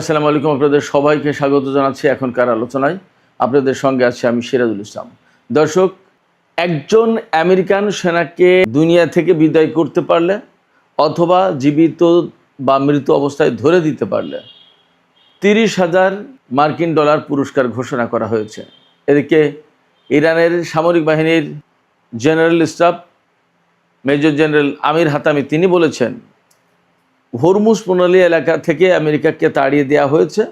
আসসালামু আলাইকুম, আপনাদের সবাইকে স্বাগত জানাচ্ছি এখনকার আলোচনায়। আপনাদের সঙ্গে আছি আমি সিরাজুল ইসলাম। দর্শক, একজন আমেরিকান সেনাকে দুনিয়া থেকে বিদায় করতে পারলে অথবা জীবিত বা মৃত অবস্থায় ধরে দিতে পারলে 30,000 মার্কিন ডলার পুরস্কার ঘোষণা করা হয়েছে। এদিকে ইরানের সামরিক বাহিনীর জেনারেল স্টাফ মেজর জেনারেল আমির হাতামি তিনি বলেছেন, হরমুজ প্রণালী এলাকা থেকে আমেরিকাকে তাড়িয়ে দেওয়া হয়েছে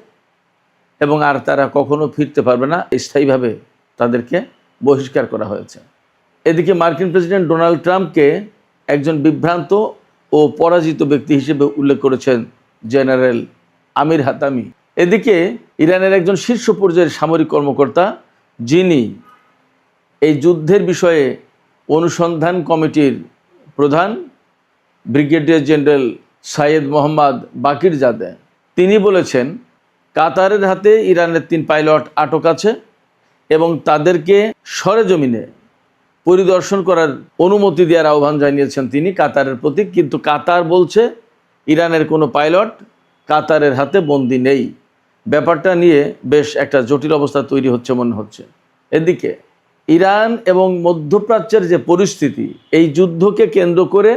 এবং আর তারা কখনো ফিরতে পারবে না, স্থায়ীভাবে তাদেরকে বহিষ্কার করা হয়েছে। এদিকে মার্কিন প্রেসিডেন্ট ডোনাল্ড ট্রাম্পকে একজন বিভ্রান্ত ও পরাজিত ব্যক্তি হিসেবে উল্লেখ করেছেন জেনারেল আমির হাতামি। এদিকে ইরানের একজন শীর্ষ পর্যায়ের সামরিক কর্মকর্তা, যিনি এই যুদ্ধের বিষয়ে অনুসন্ধান কমিটির প্রধান ব্রিগেডিয়ার জেনারেল সাইয়েদ মোহাম্মদ বাকির জাদে, তিনি বলেছেন কাতারের হাতে ইরানের 3 পাইলট আটক আছে এবং তাদেরকে সরেজমিনে পরিদর্শন করার অনুমতি দেওয়ার আহ্বান জানিয়েছেন তিনি কাতারের প্রতি। কিন্তু কাতার বলছে ইরানের কোনো পাইলট কাতারের হাতে বন্দী নেই। ব্যাপারটা নিয়ে বেশ একটা জটিল অবস্থা তৈরি হচ্ছে মনে হচ্ছে। এদিকে ইরান এবং মধ্যপ্রাচ্যের যে পরিস্থিতি, এই যুদ্ধকে কেন্দ্র করে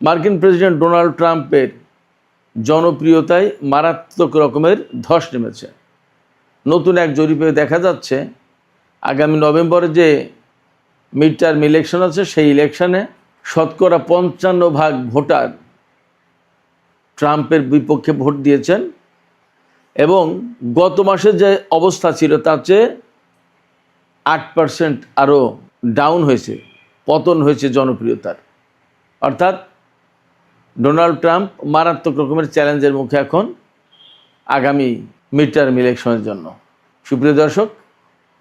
মার্কিন প্রেসিডেন্ট ডোনাল্ড ট্রাম্পের জনপ্রিয়তায় মারাত্মক রকমের ধস নেমেছে। নতুন এক জরিপে দেখা যাচ্ছে আগামী নভেম্বরে যে মিড টার্ম ইলেকশন আছে, সেই ইলেকশনে 55% ভোটার ট্রাম্পের বিপক্ষে ভোট দিয়েছেন এবং গত মাসে যে অবস্থা ছিল তার চেয়ে 8% আরও ডাউন হয়েছে, পতন হয়েছে জনপ্রিয়তার। অর্থাৎ ডোনাল্ড ট্রাম্প মারাত্মক রকমের চ্যালেঞ্জের মুখে এখন আগামী মিড টার্ম ইলেকশনের জন্য। সুপ্রিয় দর্শক,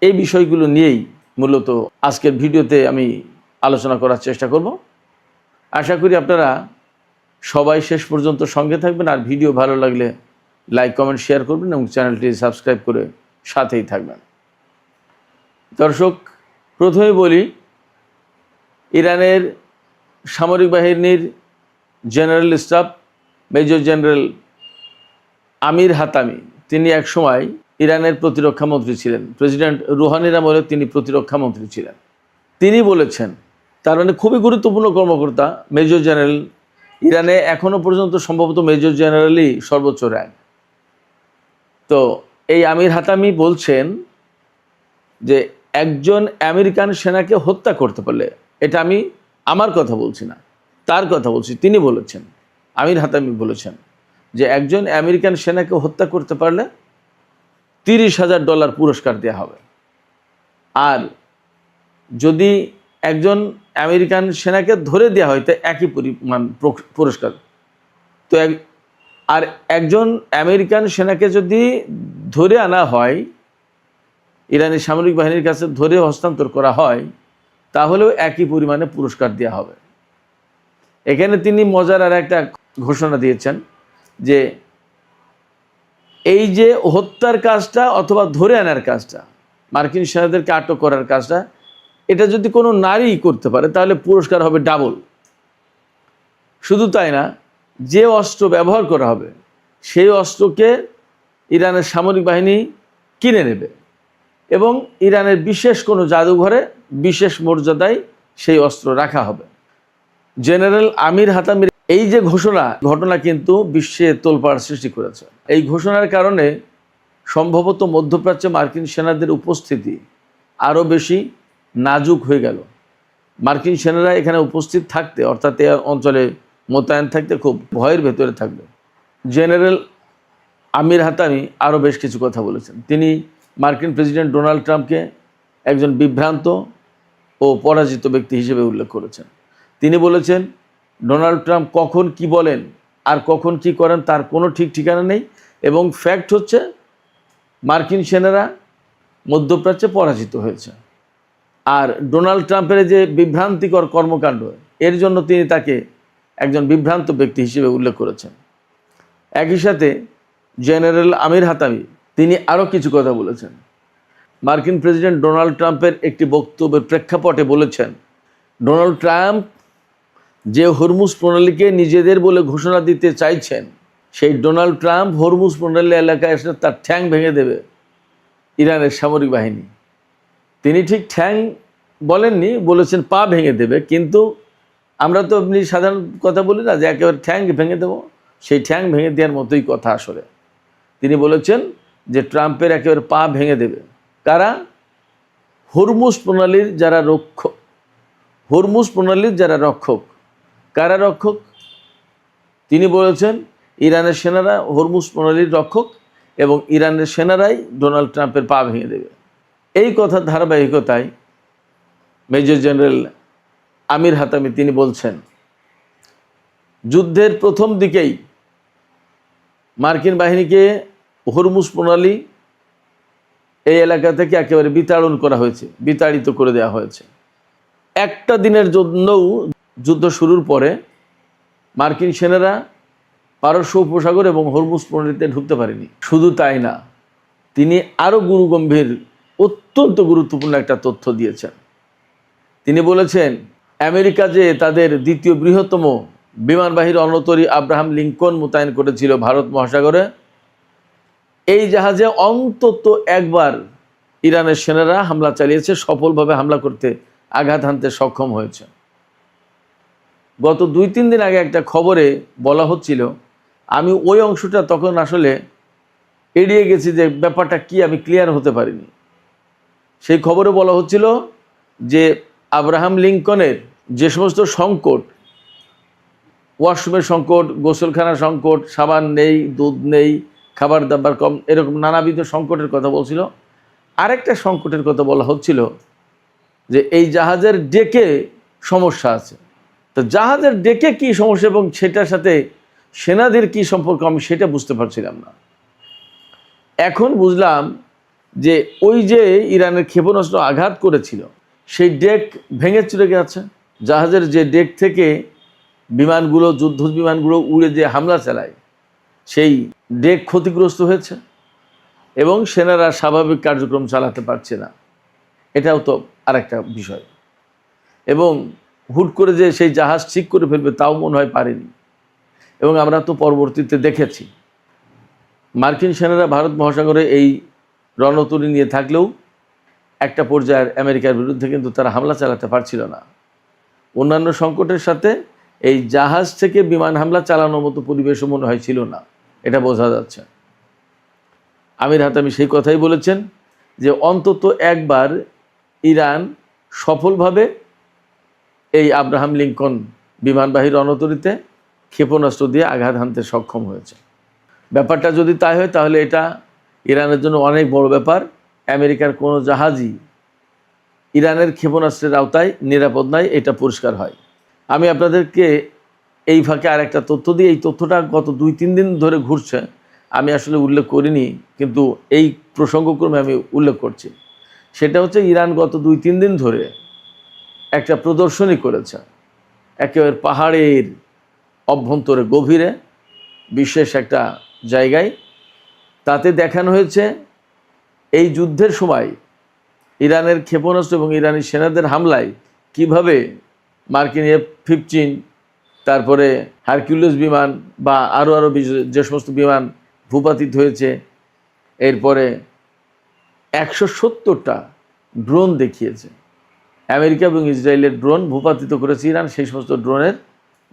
এই বিষয়গুলো নিয়েই মূলত আজকের ভিডিওতে আমি আলোচনা করার চেষ্টা করব। আশা করি আপনারা সবাই শেষ পর্যন্ত সঙ্গে থাকবেন, আর ভিডিও ভালো লাগলে লাইক কমেন্ট শেয়ার করবেন এবং চ্যানেলটি সাবস্ক্রাইব করে সাথেই থাকবেন। দর্শক, প্রথমে বলি, ইরানের সামরিক বাহিনীর জেনারেল স্টাফ মেজর জেনারেল আমির হাতামি তিনি একসময় ইরানের প্রতিরক্ষা মন্ত্রী ছিলেন। প্রেসিডেন্ট রুহানির আমলে তিনি প্রতিরক্ষা মন্ত্রী ছিলেন। তিনি বলেছেন, তার মানে খুবই গুরুত্বপূর্ণ কর্মকর্তা মেজর জেনারেল। ইরানে এখনও পর্যন্ত সম্ভবত মেজর জেনারেলই সর্বোচ্চ র্যাঙ্ক। তো এই আমির হাতামি বলছেন যে একজন আমেরিকান সেনাকে হত্যা করতে পারলে, এটা আমি আমার কথা বলছি না, তার কথা বলছি, তিনি বলেছেন, আমির হাতামি বলেছেন যে একজন আমেরিকান সেনাকে হত্যা করতে পারলে 30,000 ডলার পুরস্কার দেওয়া হবে। আর যদি একজন আমেরিকান সেনাকে ধরে দেওয়া হয় তো একই পরিমাণ পুরস্কার। তো আর একজন আমেরিকান সেনাকে যদি ধরে আনা হয়, ইরানি সামরিক বাহিনীর কাছে ধরে হস্তান্তর করা হয়, তাহলেও একই পরিমাণে পুরস্কার দেওয়া হবে। এখানে তিনি মজার আর একটা ঘোষণা দিয়েছেন যে এই যে হত্যার কাজটা অথবা ধরে আনার কাজটা, মার্কিন সেনাদেরকে আটক করার কাজটা, এটা যদি কোনো নারী করতে পারে তাহলে পুরস্কার হবে ডাবল। শুধু তাই না, যে অস্ত্র ব্যবহার করা হবে সেই অস্ত্রকে ইরানের সামরিক বাহিনী কিনে নেবে এবং ইরানের বিশেষ কোনো জাদুঘরে বিশেষ মর্যাদায় সেই অস্ত্র রাখা হবে। জেনারেল আমির হাতামির এই যে ঘটনা কিন্তু বিশ্বে তোলপাড় সৃষ্টি করেছে। এই ঘোষণার কারণে সম্ভবত মধ্যপ্রাচ্যে মার্কিন সেনাদের উপস্থিতি আরও বেশি নাজুক হয়ে গেল। মার্কিন সেনারা এখানে উপস্থিত থাকতে, অর্থাৎ এই অঞ্চলে মোতায়েন থাকতে খুব ভয়ের ভেতরে থাকবে। জেনারেল আমির হাতামি আরও বেশ কিছু কথা বলেছেন। তিনি মার্কিন প্রেসিডেন্ট ডোনাল্ড ট্রাম্পকে একজন বিভ্রান্ত ও পরাজিত ব্যক্তি হিসেবে উল্লেখ করেছেন। তিনি বলেছেন ডোনাল্ড ট্রাম্প কখন কি বলেন আর কখন কি করেন তার কোনো ঠিক ঠিকানা নেই, এবং ফ্যাক্ট হচ্ছে মার্কিন সেনারা মধ্যপ্রাচ্যে পরাজিত হয়েছে। আর ডোনাল্ড ট্রাম্পের যে বিভ্রান্তিকর কর্মকাণ্ড, এর জন্য তিনি তাকে একজন বিভ্রান্ত ব্যক্তি হিসেবে উল্লেখ করেছেন। একই সাথে জেনারেল আমির হাতামি তিনি আরও কিছু কথা বলেছেন। মার্কিন প্রেসিডেন্ট ডোনাল্ড ট্রাম্পের একটি বক্তব্যের প্রেক্ষাপটে বলেছেন, ডোনাল্ড ট্রাম্প যে হরমুজ প্রণালীকে নিজেদের বলে ঘোষণা দিতে চাইছেন, সেই ডোনাল্ড ট্রাম্প হরমুজ প্রণালী এলাকায় এসে তার ঠ্যাং ভেঙে দেবে ইরানের সামরিক বাহিনী। তিনি ঠিক ঠ্যাং বলেননি, বলেছেন পা ভেঙে দেবে। কিন্তু আমরা তো এমনি সাধারণ কথা বলি না যে একেবারে ঠ্যাং ভেঙে দেবো, সেই ঠ্যাং ভেঙে দেওয়ার মতোই কথা আসলে। তিনি বলেছেন যে ট্রাম্পের একেবারে পা ভেঙে দেবে কারা? হরমুজ প্রণালীর যারা রক্ষক। হরমুজ প্রণালীর যারা রক্ষক, কারা রক্ষক? তিনি বলেছেন ইরানের সেনারা হরমুজ প্রণালীর রক্ষক এবং ইরানের সেনারাই ডোনাল্ড ট্রাম্পের পা ভেঙে দেবে। এই কথার ধারাবাহিকতায় মেজর জেনারেল আমির হাতামি তিনি বলছেন, যুদ্ধের প্রথম দিকেই মার্কিন বাহিনীকে হরমুজ প্রণালী এই এলাকা থেকে একেবারে বিতাড়ন করা হয়েছে, বিতাড়িত করে দেওয়া হয়েছে। একটা দিনের জন্যও যুদ্ধ শুরুর পরে মার্কিন সেনারা পারস্য উপসাগর এবং হরমুজ প্রণালীতে ঢুকতে পারেনি। শুধু তাই না, তিনি আরও গুরুগম্ভীর অত্যন্ত গুরুত্বপূর্ণ একটা তথ্য দিয়েছেন। তিনি বলেছেন আমেরিকা যে তাদের দ্বিতীয় বৃহত্তম বিমানবাহী রণতরী আব্রাহাম লিঙ্কন মোতায়েন করেছিল ভারত মহাসাগরে, এই জাহাজে অন্তত একবার ইরানের সেনারা হামলা চালিয়েছে, সফলভাবে হামলা করতে, আঘাত হানতে সক্ষম হয়েছে। গত 2-3 দিন আগে একটা খবরে বলা হচ্ছিল, আমি ওই অংশটা তখন আসলে এড়িয়ে গেছি যে ব্যাপারটা কি আমি ক্লিয়ার হতে পারিনি। সেই খবরে বলা হচ্ছিল যে আব্রাহাম লিঙ্কনের যে সমস্ত সংকট, ওয়াশরুমের সংকট, গোসলখানার সংকট, সাবান নেই, দুধ নেই, খাবার দাবার কম, এরকম নানাবিধ সংকটের কথা বলছিল। আরেকটা সংকটের কথা বলা হচ্ছিল যে এই জাহাজের ডেকে সমস্যা আছে। তো জাহাজের ডেকে কি সমস্যা এবং সেটার সাথে সেনাদের কি সম্পর্ক আমি সেটা বুঝতে পারছিলাম না। এখন বুঝলাম যে ওই যে ইরানের ক্ষেপণাস্ত্র আঘাত করেছিল সেই ডেক ভেঙে চলে গেছে। জাহাজের যে ডেক থেকে বিমানগুলো, যুদ্ধ বিমানগুলো উড়ে যে হামলা চালায়, সেই ডেক ক্ষতিগ্রস্ত হয়েছে এবং সেনারা স্বাভাবিক কার্যক্রম চালাতে পারছে না। এটাও তো আরেকটা বিষয়। এবং হুট করে যে সেই জাহাজ ঠিক করে ফেলবে তাও মনে হয় পারেনি। এবং আমরা তো পরবর্তীতে দেখেছি মার্কিন সেনারা ভারত মহাসাগরে এই রণতরী নিয়ে থাকলেও একটা পর্যায়ের আমেরিকার বিরুদ্ধে কিন্তু তারা হামলা চালাতে পারছিল না। অন্যান্য সংকটের সাথে এই জাহাজ থেকে বিমান হামলা চালানোর মতো পরিবেশও মনে হয় ছিল না, এটা বোঝা যাচ্ছে। আমির হাতামি সেই কথাই বলেছেন যে অন্তত একবার ইরান সফলভাবে এই আব্রাহাম লিঙ্কন বিমানবাহী রণতরীতে ক্ষেপণাস্ত্র দিয়ে আঘাত হানতে সক্ষম হয়েছে। ব্যাপারটা যদি তাই হয় তাহলে এটা ইরানের জন্য অনেক বড় ব্যাপার। আমেরিকার কোনো জাহাজই ইরানের ক্ষেপণাস্ত্রের আওতায় নিরাপদ নয়, এটা পরিষ্কার হয়। আমি আপনাদেরকে এই ফাঁকে আর একটা তথ্য দিই। এই তথ্যটা গত 2-3 দিন ধরে ঘুরছে, আমি আসলে উল্লেখ করিনি, কিন্তু এই প্রসঙ্গক্রমে আমি উল্লেখ করছি। সেটা হচ্ছে ইরান গত 2-3 দিন ধরে একটা প্রদর্শনী করেছে একেবারে পাহাড়ের অভ্যন্তরে গভীরে বিশেষ একটা জায়গায়। তাতে দেখানো হয়েছে এই যুদ্ধের সময় ইরানের ক্ষেপণাস্ত্র এবং ইরানি সেনাদের হামলায় কিভাবে মার্কিন F-15, তারপরে হারকিউলিস বিমান বা আরও যে সমস্ত বিমান ভূপাতিত হয়েছে। এরপরে 170টা ড্রোন দেখিয়েছে। আমেরিকা এবং ইসরায়েলের ড্রোন ভূপাতিত করেছে ইরান। সেই সমস্ত ড্রোনের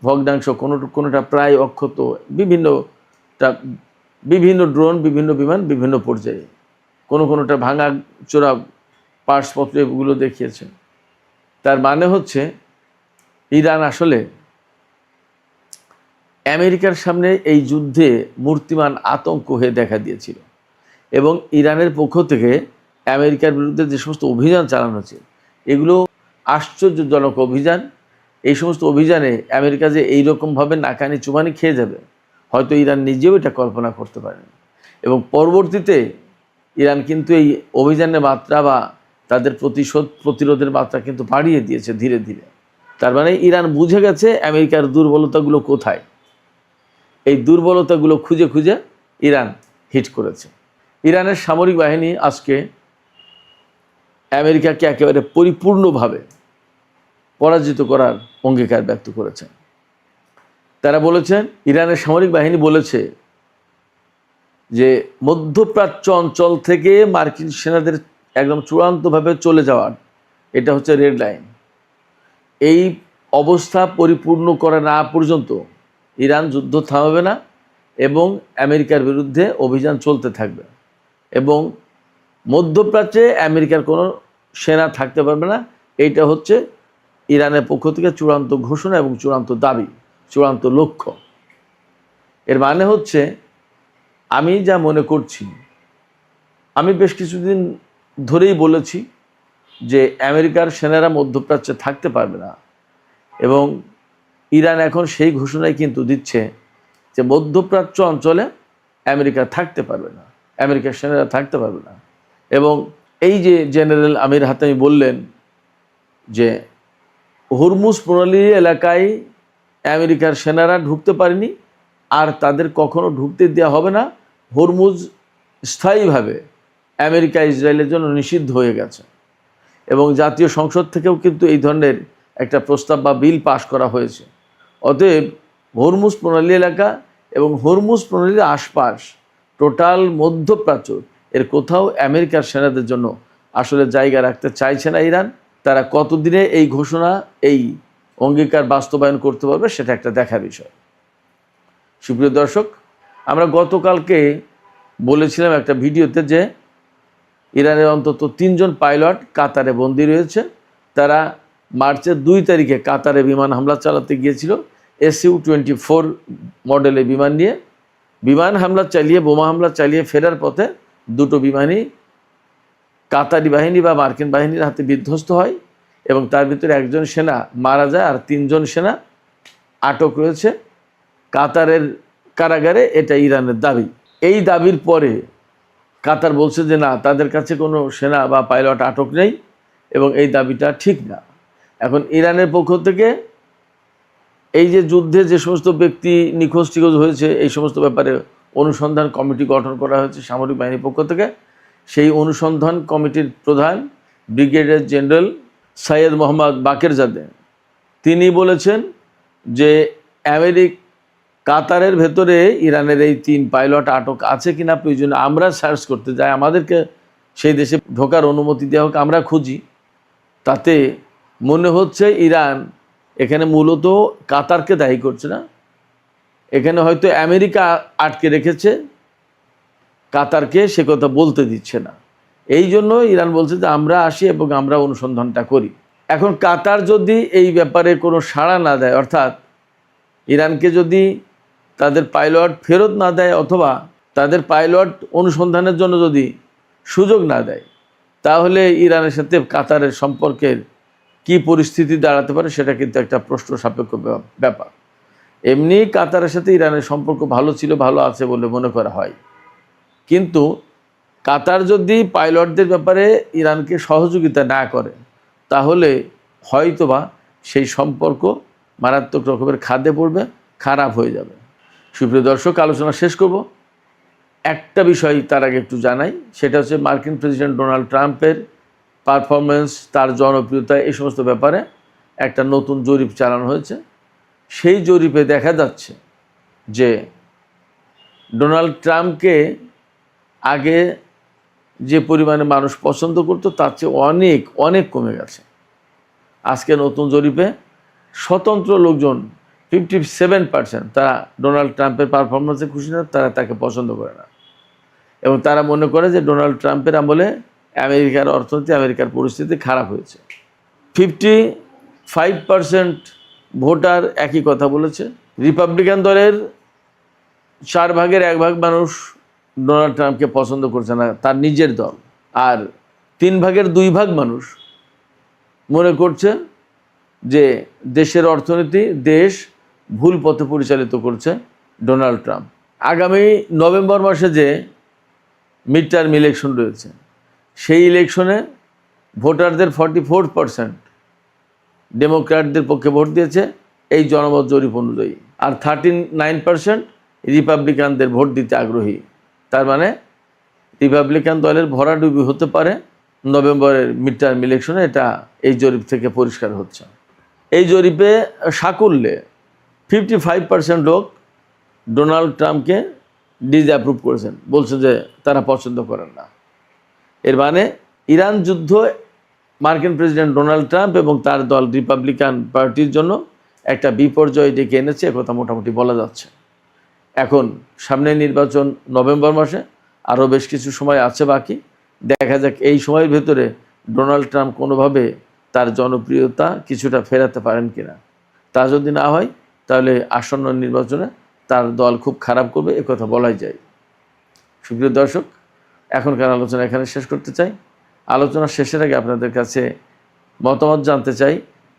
ভগ্নাংশ কোনোটা প্রায় অক্ষত, বিভিন্ন ড্রোন, বিভিন্ন বিমান বিভিন্ন পর্যায়ে, কোনোটা ভাঙা চোরা পার্টসপত্র এগুলো দেখিয়েছে। তার মানে হচ্ছে ইরান আসলে আমেরিকার সামনে এই যুদ্ধে মূর্তিমান আতঙ্ক হয়ে দেখা দিয়েছিল। এবং ইরানের পক্ষ থেকে আমেরিকার বিরুদ্ধে যে সমস্ত অভিযান চালানো হচ্ছে এগুলো আশ্চর্যজনক অভিযান। এই সমস্ত অভিযানে আমেরিকা যে এইরকমভাবে নাকানি চুবানি খেয়ে যাবে হয়তো ইরান নিজেও এটা কল্পনা করতে পারেন। এবং পরবর্তীতে ইরান কিন্তু এই অভিযানের মাত্রা বা তাদের প্রতিরোধের মাত্রা কিন্তু বাড়িয়ে দিয়েছে ধীরে ধীরে। তার মানে ইরান বুঝে গেছে আমেরিকার দুর্বলতাগুলো কোথায়। এই দুর্বলতাগুলো খুঁজে খুঁজে ইরান হিট করেছে। ইরানের সামরিক বাহিনী আজকে আমেরিকাকে একেবারে পরিপূর্ণভাবে পরাজিত করার অঙ্গীকার ব্যক্ত করেছে। তারা বলেছেন, ইরানের সামরিক বাহিনী বলেছে যে মধ্যপ্রাচ্য অঞ্চল থেকে মার্কিন সেনাদের একদম চূড়ান্তভাবে চলে যাওয়ার, এটা হচ্ছে রেড লাইন। এই অবস্থা পরিপূর্ণ করা না পর্যন্ত ইরান যুদ্ধ থামাবে না এবং আমেরিকার বিরুদ্ধে অভিযান চলতে থাকবে, এবং মধ্যপ্রাচ্যে আমেরিকার কোনো সেনা থাকতে পারবে না। এইটা হচ্ছে ইরানের পক্ষ থেকে চূড়ান্ত ঘোষণা এবং চূড়ান্ত দাবি, চূড়ান্ত লক্ষ্য। এর মানে হচ্ছে, আমি যা মনে করছি, আমি বেশ কিছুদিন ধরেই বলেছি যে আমেরিকার সেনারা মধ্যপ্রাচ্যে থাকতে পারবে না, এবং ইরান এখন সেই ঘোষণাই কিন্তু দিচ্ছে যে মধ্যপ্রাচ্য অঞ্চলে আমেরিকা থাকতে পারবে না, আমেরিকার সেনারা থাকতে পারবে না। এবং এই যে জেনারেল আমির হাতামি বললেন যে হরমুজ প্রণালী এলাকায় আমেরিকার সেনারা ঢুকতে পারেনি, আর তাদের কখনো ঢুকতে দেওয়া হবে না। হরমুজ স্থায়ীভাবে আমেরিকা ইসরায়েলের জন্য নিষিদ্ধ হয়ে গেছে, এবং জাতীয় সংসদ থেকেও কিন্তু এই ধরনের একটা প্রস্তাব বা বিল পাশ করা হয়েছে। অতএব হরমুজ প্রণালী এলাকা এবং হরমুজ প্রণালীর আশপাশ টোটাল মধ্যপ্রাচ্য এর কোথাও আমেরিকার সেনাদের জন্য আসলে জায়গা রাখতে চাইছে না ইরান। তারা কতদিনে এই ঘোষণা, এই অঙ্গীকার বাস্তবায়ন করতে পারবে, সেটা একটা দেখার বিষয়। সুপ্রিয় দর্শক, আমরা গতকালকে বলেছিলাম একটা ভিডিওতে যে ইরানের অন্তত 3 জন পাইলট কাতারে বন্দী রয়েছে। তারা মার্চের 2 তারিখে কাতারে বিমান হামলা চালাতে গিয়েছিল SU-24 মডেলের বিমান নিয়ে। বিমান হামলা চালিয়ে, বোমা হামলা চালিয়ে ফেরার পথে দুটো বিমানই কাতারি বাহিনী বা মার্কিন বাহিনীর হাতে বিধ্বস্ত হয়, এবং তার ভিতরে একজন সেনা মারা যায় আর 3 জন সেনা আটক রয়েছে কাতারের কারাগারে। এটা ইরানের দাবি। এই দাবির পরে কাতার বলছে যে না, তাদের কাছে কোনো সেনা বা পাইলট আটক নেই, এবং এই দাবিটা ঠিক না। এখন ইরানের পক্ষ থেকে এই যে যুদ্ধে যে সমস্ত ব্যক্তি নিখোঁজ টিখোঁজ হয়েছে, এই সমস্ত ব্যাপারে অনুসন্ধান কমিটি গঠন করা হয়েছে সামরিক বাহিনীর পক্ষ থেকে। সেই অনুসন্ধান কমিটির প্রধান ব্রিগেডিয়ার জেনারেল সৈয়দ মোহাম্মদ বাকেরজাদে তিনি বলেছেন যে কাতারের ভেতরে ইরানের এই 3 পাইলট আটক আছে কিনা প্রয়োজনে আমরা সার্চ করতে যাই, আমাদেরকে সেই দেশে ঢোকার অনুমতি দেওয়া হোক, আমরা খুঁজি। তাতে মনে হচ্ছে ইরান এখানে মূলত কাতারকে দায়ী করছে না, এখানে হয়তো আমেরিকা আটকে রেখেছে কাতারকে, সে কথা বলতে দিচ্ছে না। এই জন্য ইরান বলছে যে আমরা আসি এবং আমরা অনুসন্ধানটা করি। এখন কাতার যদি এই ব্যাপারে কোনো সাড়া না দেয়, অর্থাৎ ইরানকে যদি তাদের পাইলট ফেরত না দেয়, অথবা তাদের পাইলট অনুসন্ধানের জন্য যদি সুযোগ না দেয়, তাহলে ইরানের সাথে কাতারের সম্পর্কের কি পরিস্থিতি দাঁড়াতে পারে, সেটা কিন্তু একটা প্রশ্ন সাপেক্ষ ব্যাপার। এমনি কাতারের সাথে ইরানের সম্পর্ক ভালো ছিল, ভালো আছে বলে মনে করা হয়, কিন্তু কাতার যদি পাইলটদের ব্যাপারে ইরানকে সহযোগিতা না করে, তাহলে হয়তোবা সেই সম্পর্ক মারাত্মক রকমের খাদে পড়বে, খারাপ হয়ে যাবে। সুপ্রিয় দর্শক, আলোচনা শেষ করব। একটা বিষয় তার আগে একটু জানাই, সেটা হচ্ছে মার্কিন প্রেসিডেন্ট ডোনাল্ড ট্রাম্পের পারফরমেন্স, তার জনপ্রিয়তা, এই সমস্ত ব্যাপারে একটা নতুন জরিপ চালানো হয়েছে। সেই জরিপে দেখা যাচ্ছে যে ডোনাল্ড ট্রাম্পকে আগে যে পরিমাণে মানুষ পছন্দ করতো, তার চেয়ে অনেক অনেক কমে গেছে। আজকে নতুন জরিপে স্বতন্ত্র লোকজন 57% তারা ডোনাল্ড ট্রাম্পের পারফরমেন্সে খুশি না, তারা তাকে পছন্দ করে না, এবং তারা মনে করে যে ডোনাল্ড ট্রাম্পের আমলে আমেরিকার অর্থনীতি, আমেরিকার পরিস্থিতি খারাপ হয়েছে। 55% ভোটার একই কথা বলেছে। রিপাবলিকান দলের 4 ভাগের 1 ভাগ মানুষ ডোনাল্ড ট্রাম্পকে পছন্দ করছে না, তার নিজের দল। আর 3 ভাগের 2 ভাগ মানুষ মনে করছে যে দেশের অর্থনীতি, দেশ ভুল পথে পরিচালিত করছে ডোনাল্ড ট্রাম্প। আগামী নভেম্বর মাসে যে মিড টার্ম ইলেকশন রয়েছে, সেই ইলেকশনে ভোটারদের 44% ডেমোক্র্যাটদের পক্ষে ভোট দিয়েছে এই জনমত জরিপ অনুযায়ী, আর 39% রিপাবলিকানদের ভোট দিতে আগ্রহী। তার মানে রিপাবলিকান দলের ভরাডুবি হতে পারে নভেম্বরের মিড টার্ম ইলেকশনে, এটা এই জরিপ থেকে পরিষ্কার হচ্ছে। এই জরিপে সাকুল্যে 55% লোক ডোনাল্ড ট্রাম্পকে ডিসঅ্যাপ্রুভ করেছেন, বলছেন যে তারা পছন্দ করেন না। এর মানে ইরান যুদ্ধ মার্কিন প্রেসিডেন্ট ডোনাল্ড ট্রাম্প এবং তার দল রিপাবলিকান পার্টির জন্য একটা বিপর্যয় ডেকে এনেছে, একথা মোটামুটি বলা যাচ্ছে। এখন সামনে নির্বাচন নভেম্বর মাসে, আরও বেশ কিছু সময় আছে বাকি। দেখা যাক এই সময়ের ভেতরে ডোনাল্ড ট্রাম্প কোনোভাবে তার জনপ্রিয়তা কিছুটা ফেরাতে পারেন কিনা। তা যদি না হয় তাহলে আসন্ন নির্বাচনে তার দল খুব খারাপ করবে, একথা বলাই যায়। সুপ্রিয় দর্শক, এখনকার আলোচনা এখানে শেষ করতে চাই। আলোচনা শেষের আগে আপনাদের কাছে মতামত জানতে চাই।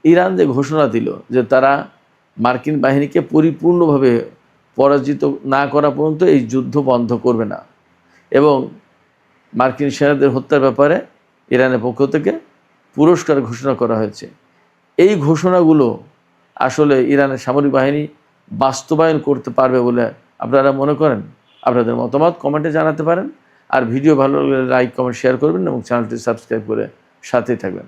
ইরান যে ঘোষণা দিল যে তারা মার্কিন বাহিনীকে পরিপূর্ণভাবে পরাজিত না করা পর্যন্ত এই যুদ্ধ বন্ধ করবে না, এবং মার্কিন সেনাদের হত্যার ব্যাপারে ইরানের পক্ষ থেকে পুরস্কার ঘোষণা করা হয়েছে, এই ঘোষণাগুলো আসলে ইরানের সামরিক বাহিনী বাস্তবায়ন করতে পারবে বলে আপনারা মনে করেন? আপনাদের মতামত কমেন্টে জানাতে পারেন। আর ভিডিও ভালো লাগলে লাইক, কমেন্ট, শেয়ার করবেন এবং চ্যানেলটি সাবস্ক্রাইব করে সাথেই থাকবেন।